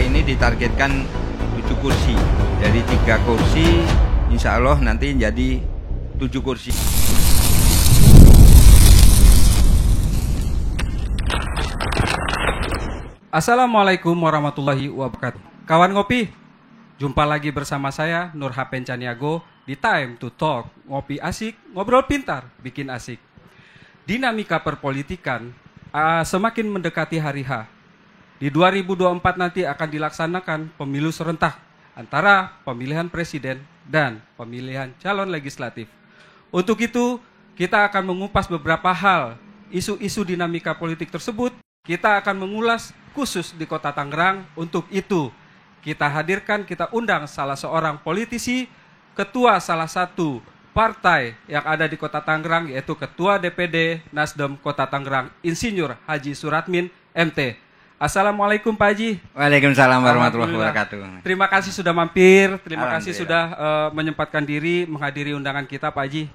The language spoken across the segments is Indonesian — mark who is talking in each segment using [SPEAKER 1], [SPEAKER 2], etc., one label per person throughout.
[SPEAKER 1] ini ditargetkan 7 kursi. Dari 3 kursi, insya Allah nanti jadi 7 kursi.
[SPEAKER 2] Assalamualaikum warahmatullahi wabarakatuh. Kawan ngopi, jumpa lagi bersama saya Nur Hapen Caniago di Time to Talk. Ngopi asik, ngobrol pintar, bikin asik. Dinamika perpolitikan semakin mendekati hari H. Di 2024 nanti akan dilaksanakan pemilu serentak antara pemilihan presiden dan pemilihan calon legislatif. Untuk itu, kita akan mengupas beberapa hal, isu-isu dinamika politik tersebut. Kita akan mengulas khusus di Kota Tangerang. Untuk itu, kita hadirkan, kita undang salah seorang politisi, ketua salah satu partai yang ada di Kota Tangerang, yaitu Ketua DPD Nasdem Kota Tangerang, Insinyur Haji Suratmin, MT. Assalamualaikum Pak Haji.
[SPEAKER 1] Waalaikumsalam warahmatullahi wabarakatuh.
[SPEAKER 2] Terima kasih sudah mampir, terima kasih sudah menyempatkan diri menghadiri undangan kita Pak Haji.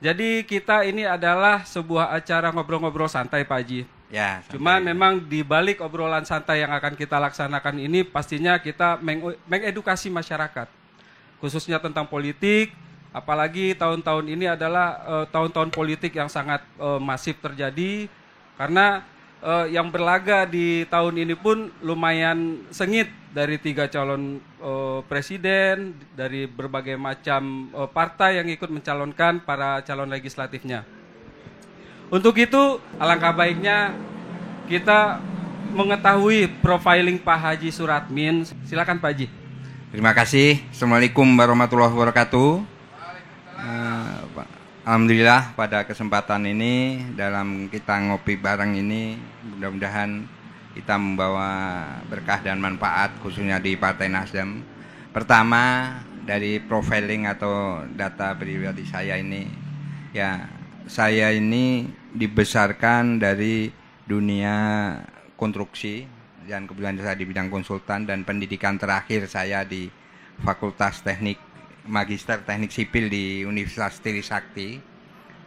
[SPEAKER 2] Jadi kita ini adalah sebuah acara ngobrol-ngobrol santai Pak Haji.
[SPEAKER 1] Ya,
[SPEAKER 2] cuman memang di balik obrolan santai yang akan kita laksanakan ini pastinya kita mengedukasi masyarakat, khususnya tentang politik, apalagi tahun-tahun ini adalah tahun-tahun politik yang sangat masif terjadi, karena yang berlaga di tahun ini pun lumayan sengit, dari 3 calon presiden, dari berbagai macam partai yang ikut mencalonkan para calon legislatifnya. Untuk itu, alangkah baiknya kita mengetahui profiling Pak Haji Suratmin. Silakan Pak Haji.
[SPEAKER 1] Terima kasih. Assalamualaikum warahmatullahi wabarakatuh. Alhamdulillah pada kesempatan ini, dalam kita ngopi bareng ini, mudah-mudahan kita membawa berkah dan manfaat khususnya di Partai Nasdem. Pertama, dari profiling atau data pribadi saya ini, ya saya ini dibesarkan dari dunia konstruksi, dan kebetulan saya di bidang konsultan, dan pendidikan terakhir saya di Fakultas Teknik Magister Teknik Sipil di Universitas Trisakti.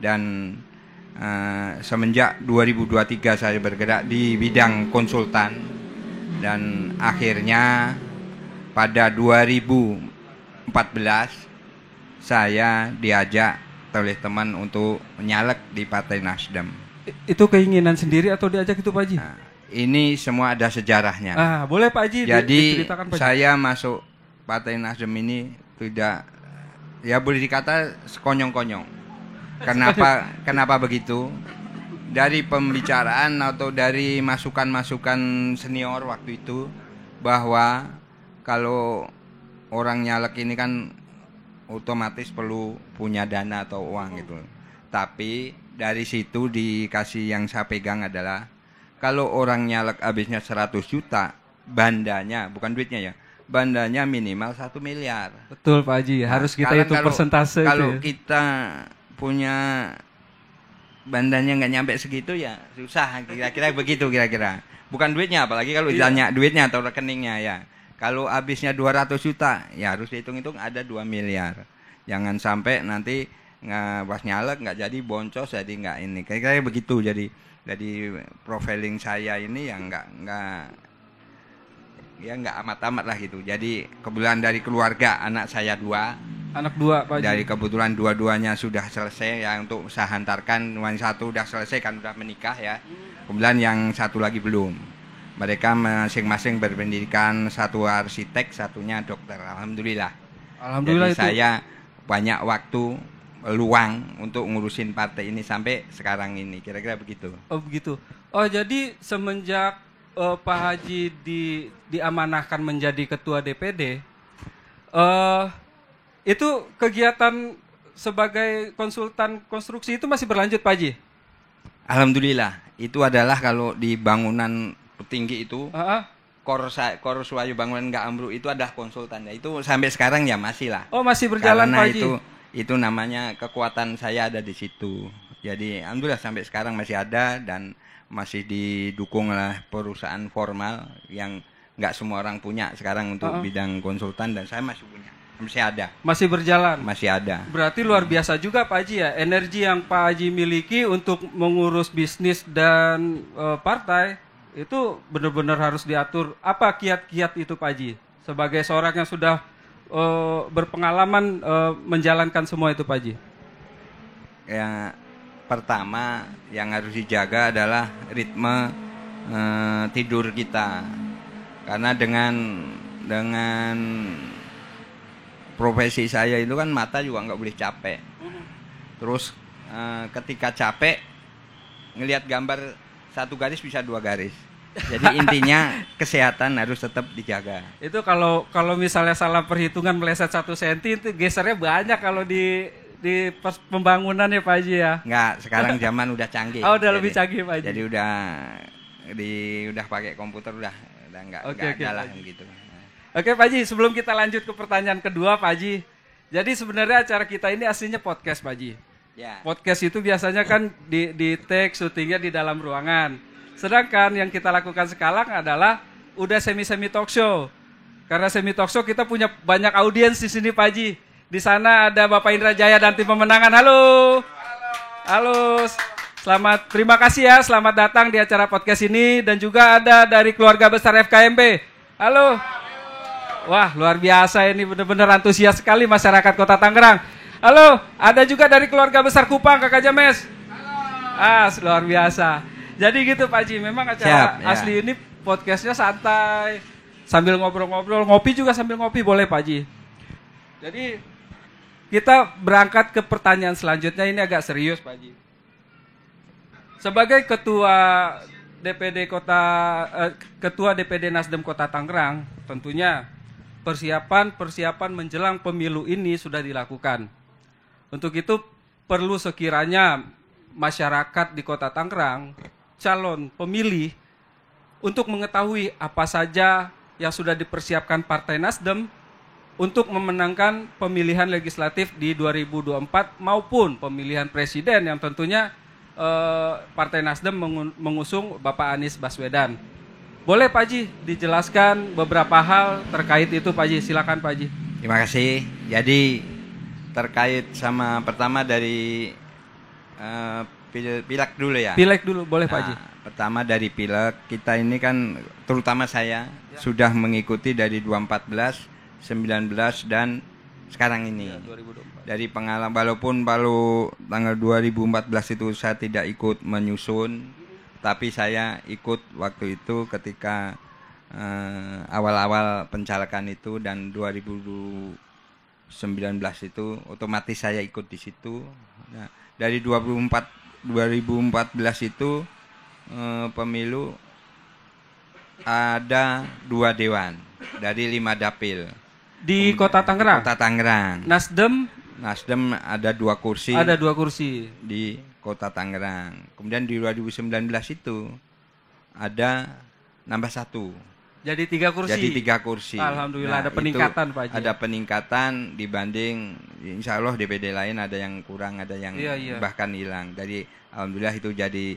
[SPEAKER 1] Dan semenjak 2023 saya bergerak di bidang konsultan, dan akhirnya pada 2014 saya diajak oleh teman untuk menyalek di Partai Nasdem.
[SPEAKER 2] Itu keinginan sendiri atau diajak itu Pak Haji?
[SPEAKER 1] Nah, ini semua ada sejarahnya.
[SPEAKER 2] Boleh Pak Haji.
[SPEAKER 1] Jadi
[SPEAKER 2] diceritakan, Pak Haji.
[SPEAKER 1] Saya masuk Partai Nasdem ini tidak, ya boleh dikata sekonyong-konyong. Kenapa begitu? Dari pembicaraan atau dari masukan-masukan senior waktu itu, bahwa kalau orang nyalek ini kan otomatis perlu punya dana atau uang gitu. Tapi dari situ dikasih, yang saya pegang adalah kalau orang nyalek habisnya 100 juta, bandanya, bukan duitnya ya, bandanya minimal 1 miliar.
[SPEAKER 2] Betul Pak Haji, harus kita hitung persentase.
[SPEAKER 1] Kalau
[SPEAKER 2] itu.
[SPEAKER 1] Kita punya bandanya nggak nyampe segitu, ya susah, kira-kira begitu kira-kira. Bukan duitnya, apalagi kalau ditanya duitnya atau rekeningnya ya. Kalau habisnya 200 juta, ya harus dihitung-hitung ada 2 miliar. Jangan sampai nanti pas nyalek nggak jadi boncos, jadi nggak ini. Kira-kira begitu. Jadi profiling saya ini yang nggak amat-amat lah gitu. Jadi kebetulan dari keluarga, anak saya 2.
[SPEAKER 2] Anak 2 Pak Haji. Dari
[SPEAKER 1] kebetulan dua-duanya sudah selesai ya, untuk saya hantarkan. Yang satu udah selesai kan, udah menikah ya. Kebetulan yang satu lagi belum. Mereka masing-masing berpendidikan, satu arsitek, satunya dokter. Alhamdulillah. Jadi itu saya banyak waktu luang untuk ngurusin partai ini sampai sekarang ini. Kira-kira begitu.
[SPEAKER 2] Oh begitu. Oh jadi semenjak Pak Haji diamanahkan menjadi ketua DPD, itu kegiatan sebagai konsultan konstruksi itu masih berlanjut Pak Haji?
[SPEAKER 1] Alhamdulillah. Itu adalah kalau di bangunan tinggi itu, Kor Suwayu bangunan nggak ambruk itu adalah konsultan. Itu sampai sekarang ya masih lah. Oh masih berjalan Pak Haji? Itu namanya kekuatan saya ada di situ. Jadi alhamdulillah sampai sekarang masih ada, dan masih didukung oleh perusahaan formal yang nggak semua orang punya sekarang untuk bidang konsultan, dan saya masih punya. Masih ada. Masih berjalan. Masih ada.
[SPEAKER 2] Berarti luar biasa juga Pak Haji ya, energi yang Pak Haji miliki untuk mengurus bisnis dan partai itu benar-benar harus diatur. Apa kiat-kiat itu Pak Haji? Sebagai seorang yang sudah berpengalaman menjalankan semua itu Pak Haji.
[SPEAKER 1] Ya, pertama yang harus dijaga adalah ritme tidur kita. Karena dengan profesi saya itu kan mata juga nggak boleh capek. Terus ketika capek ngelihat gambar satu garis bisa 2 garis. Jadi intinya kesehatan harus tetap dijaga.
[SPEAKER 2] Itu kalau misalnya salah perhitungan meleset 1 senti itu gesernya banyak kalau di pembangunan ya Pak Haji ya.
[SPEAKER 1] Enggak, sekarang zaman udah canggih.
[SPEAKER 2] Oh, udah lebih canggih Pak Haji.
[SPEAKER 1] Jadi udah pakai komputer udah enggak ada lah gitu.
[SPEAKER 2] Oke Pak Haji, sebelum kita lanjut ke pertanyaan kedua Pak Haji. Jadi sebenarnya acara kita ini aslinya podcast Pak Haji.
[SPEAKER 1] Ya.
[SPEAKER 2] Podcast itu biasanya kan di take syutingnya di dalam ruangan. Sedangkan yang kita lakukan sekarang adalah udah semi talk show. Karena semi talk show kita punya banyak audiens di sini Pak Haji. Di sana ada Bapak Indra Jaya dan tim pemenangan. Halo. Halo. Selamat, terima kasih ya. Selamat datang di acara podcast ini dan juga ada dari keluarga besar FKMB. Halo. Wah, luar biasa ini benar-benar antusias sekali masyarakat Kota Tangerang. Halo, ada juga dari keluarga besar Kupang, Kakak James. Halo. Luar biasa. Jadi gitu Pak Haji, memang acara asli ini podcastnya santai, sambil ngobrol-ngobrol, ngopi juga sambil ngopi boleh Pak Haji. Jadi kita berangkat ke pertanyaan selanjutnya, ini agak serius Pak Haji. Sebagai ketua DPD Nasdem Kota Tangerang, tentunya persiapan menjelang pemilu ini sudah dilakukan. Untuk itu perlu sekiranya masyarakat di Kota Tangerang, calon pemilih, untuk mengetahui apa saja yang sudah dipersiapkan Partai Nasdem untuk memenangkan pemilihan legislatif di 2024 maupun pemilihan presiden yang tentunya Partai Nasdem mengusung Bapak Anies Baswedan. Boleh Pak Haji dijelaskan beberapa hal terkait itu Pak Haji, silakan Pak Haji.
[SPEAKER 1] Terima kasih. Jadi terkait sama pertama dari Pileg dulu ya.
[SPEAKER 2] Pileg dulu boleh Pak Haji.
[SPEAKER 1] Pertama dari Pileg, kita ini kan terutama saya sudah mengikuti dari 2014, 19 dan sekarang ini. 2024. Dari pengalaman walaupun tanggal 2014 itu saya tidak ikut menyusun, tapi saya ikut waktu itu ketika awal-awal pencalekan itu dan 2019 itu otomatis saya ikut di situ. Nah, dari 2014 itu pemilu ada 2 dewan dari 5 dapil
[SPEAKER 2] di Kota Tangerang.
[SPEAKER 1] Kota Tangerang. Nasdem ada 2 kursi.
[SPEAKER 2] Ada 2 kursi
[SPEAKER 1] di Kota Tangerang. Kemudian di 2019 itu ada nambah 1.
[SPEAKER 2] Jadi 3 kursi.
[SPEAKER 1] Jadi 3 kursi.
[SPEAKER 2] Alhamdulillah ada peningkatan Pak Haji.
[SPEAKER 1] Ada peningkatan dibanding insya Allah DPD lain ada yang kurang, ada yang bahkan hilang. Jadi alhamdulillah itu jadi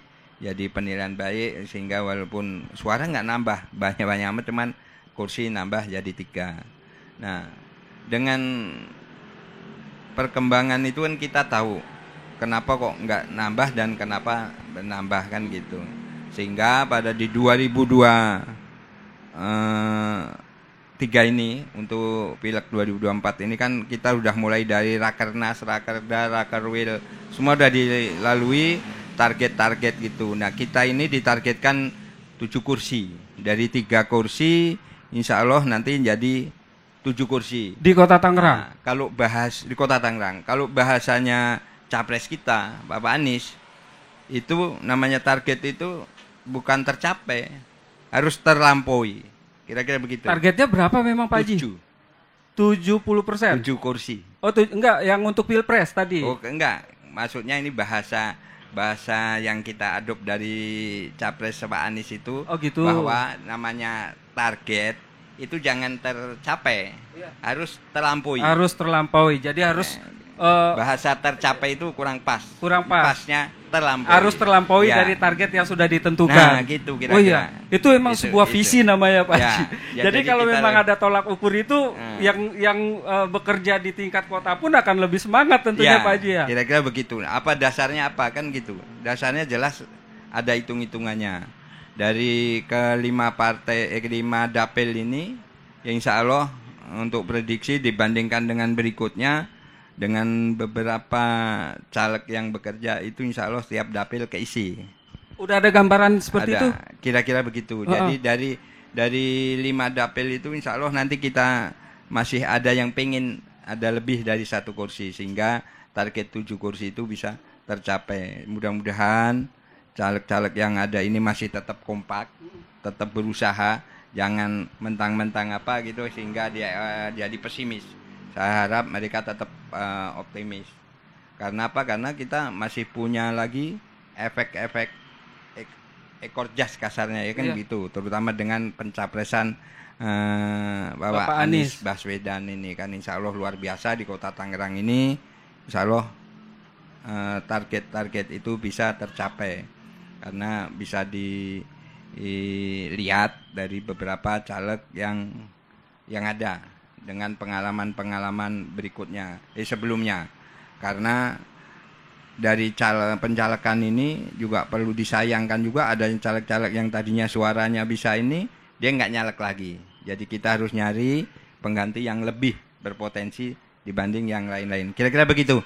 [SPEAKER 1] penilaian baik sehingga walaupun suara nggak nambah banyak-banyak amat, cuman kursi nambah jadi 3. Nah, dengan perkembangan itu kan kita tahu kenapa kok nggak nambah dan kenapa menambah kan gitu. Sehingga pada di 2023 ini untuk Pileg 2024 ini kan kita udah mulai dari Rakernas, Rakerda, Rakerwil, semua udah dilalui target-target gitu. Nah, kita ini ditargetkan 7 kursi. Dari 3 kursi insya Allah nanti jadi 7 kursi
[SPEAKER 2] di Kota Tangerang.
[SPEAKER 1] Nah, kalau di Kota Tangerang, kalau bahasanya capres kita Bapak Anies itu namanya target itu bukan tercapai, harus terlampaui. Kira-kira begitu.
[SPEAKER 2] Targetnya berapa memang Pak Haji? 70%.
[SPEAKER 1] 7 kursi.
[SPEAKER 2] Oh, enggak, yang untuk Pilpres tadi.
[SPEAKER 1] Oh, enggak. Maksudnya ini bahasa yang kita adop dari capres Pak Anies itu.
[SPEAKER 2] Oh, gitu.
[SPEAKER 1] Bahwa namanya target itu jangan tercapai, harus terlampaui.
[SPEAKER 2] Harus terlampaui. Jadi harus
[SPEAKER 1] bahasa tercapai itu kurang pas.
[SPEAKER 2] Kurang pas.
[SPEAKER 1] Pasnya terlampaui.
[SPEAKER 2] Harus terlampaui dari target yang sudah ditentukan.
[SPEAKER 1] Nah, gitu kira-kira.
[SPEAKER 2] Oh iya, itu memang sebuah visi namanya Pak Haji. Jadi kalau memang ada tolak ukur itu yang bekerja di tingkat kota pun akan lebih semangat tentunya Pak Haji ya.
[SPEAKER 1] Kira-kira begitu. Apa dasarnya apa kan gitu. Dasarnya jelas ada hitung-hitungannya. dari kelima partai, kelima dapil ini, ya insya Allah untuk prediksi dibandingkan dengan berikutnya, dengan beberapa caleg yang bekerja itu insya Allah setiap dapil keisi.
[SPEAKER 2] Udah ada gambaran seperti itu?
[SPEAKER 1] Kira-kira begitu. Jadi dari 5 dapil itu insya Allah nanti kita masih ada yang pengen ada lebih dari 1 kursi, sehingga target 7 kursi itu bisa tercapai. Mudah-mudahan caleg-caleg yang ada ini masih tetap kompak, tetap berusaha, jangan mentang-mentang apa gitu sehingga dia jadi pesimis. Saya harap mereka tetap optimis. Karena apa? Karena kita masih punya lagi efek-efek ekor jas kasarnya ya kan gitu, terutama dengan pencapresan Bapak Anies Baswedan ini kan insya Allah luar biasa di kota Tangerang ini. Insya Allah target-target itu bisa tercapai karena bisa dilihat dari beberapa caleg yang ada dengan pengalaman-pengalaman berikutnya sebelumnya. Karena dari pencalekan ini juga perlu disayangkan juga ada caleg-caleg yang tadinya suaranya bisa ini dia nggak nyalek lagi. Jadi kita harus nyari pengganti yang lebih berpotensi dibanding yang lain-lain. Kira-kira begitu.